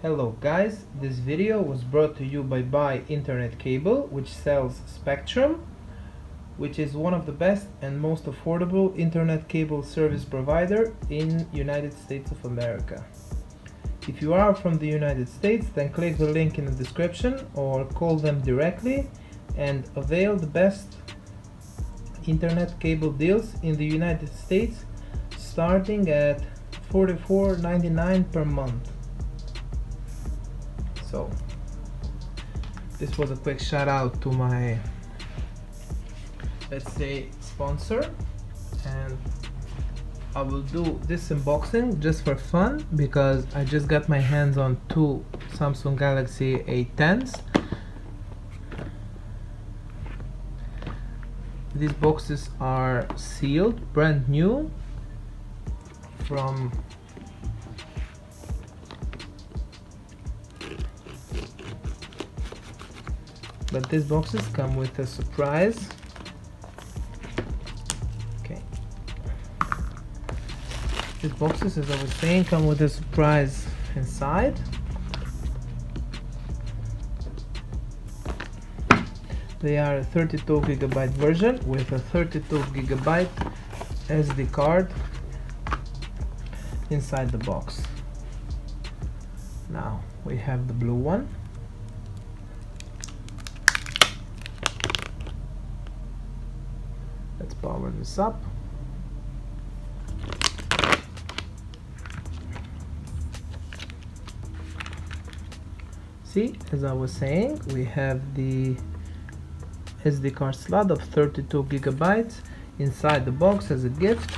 Hello guys, this video was brought to you by Buy Internet Cable, which sells Spectrum, which is one of the best and most affordable internet cable service provider in United States of America. If you are from the United States, then click the link in the description or call them directly and avail the best internet cable deals in the United States, starting at $44.99 per month. So this was a quick shout out to my, let's say, sponsor, and I will do this unboxing just for fun because I just got my hands on two Samsung Galaxy A10s. These boxes are sealed, brand new, but these boxes come with a surprise. Okay, these boxes, as I was saying, come with a surprise inside. They are a 32GB version with a 32GB SD card inside the box. Now we have the blue one. Let's power this up. See, as I was saying, we have the SD card slot of 32GB inside the box as a gift.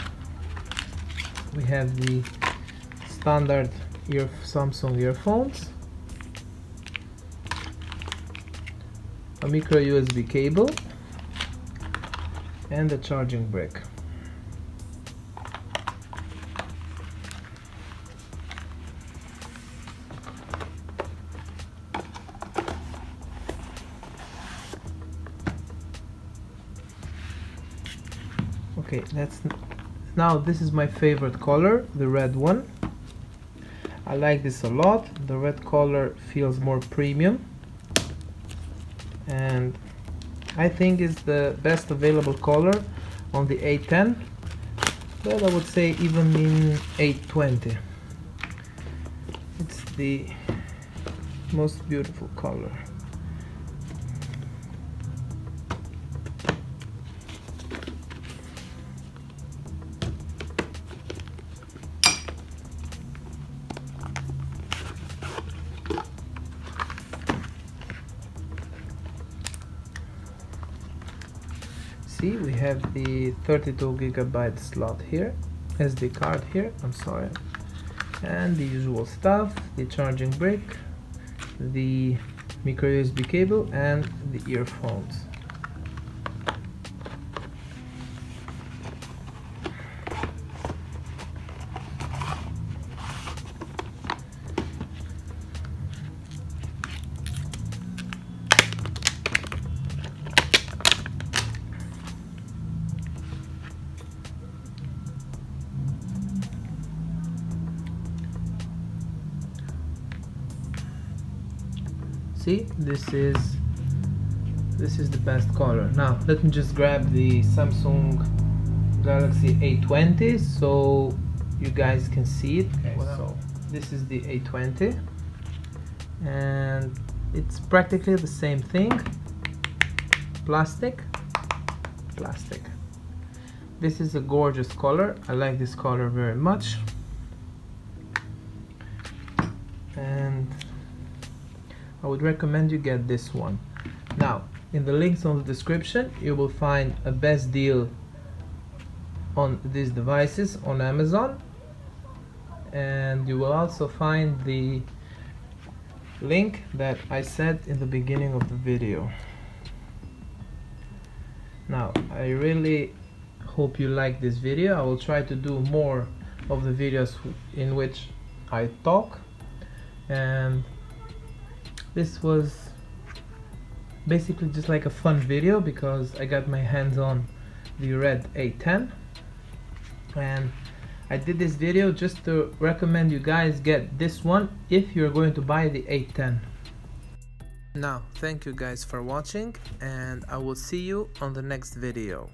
We have the standard Samsung earphones, a micro USB cable, and a charging brick. Okay, now this is my favorite color, the red one. I like this a lot. The red color feels more premium, and I think is the best available color on the A10, but I would say even in A20. It's the most beautiful color. See, we have the 32GB slot here, SD card here, I'm sorry, and the usual stuff, the charging brick, the micro USB cable, and the earphones. See, this is the best color. Now let me just grab the Samsung Galaxy A20 so you guys can see it. Okay, so this is the A20, and it's practically the same thing. Plastic. This is a gorgeous color. I like this color very much, and I would recommend you get this one. Now, in the links on the description, you will find a best deal on these devices on Amazon, and you will also find the link that I said in the beginning of the video. Now, I really hope you like this video. I will try to do more of the videos in which I talk, and this was basically just like a fun video because I got my hands on the red A10, and I did this video just to recommend you guys get this one if you're going to buy the A10. Now, thank you guys for watching, and I will see you on the next video.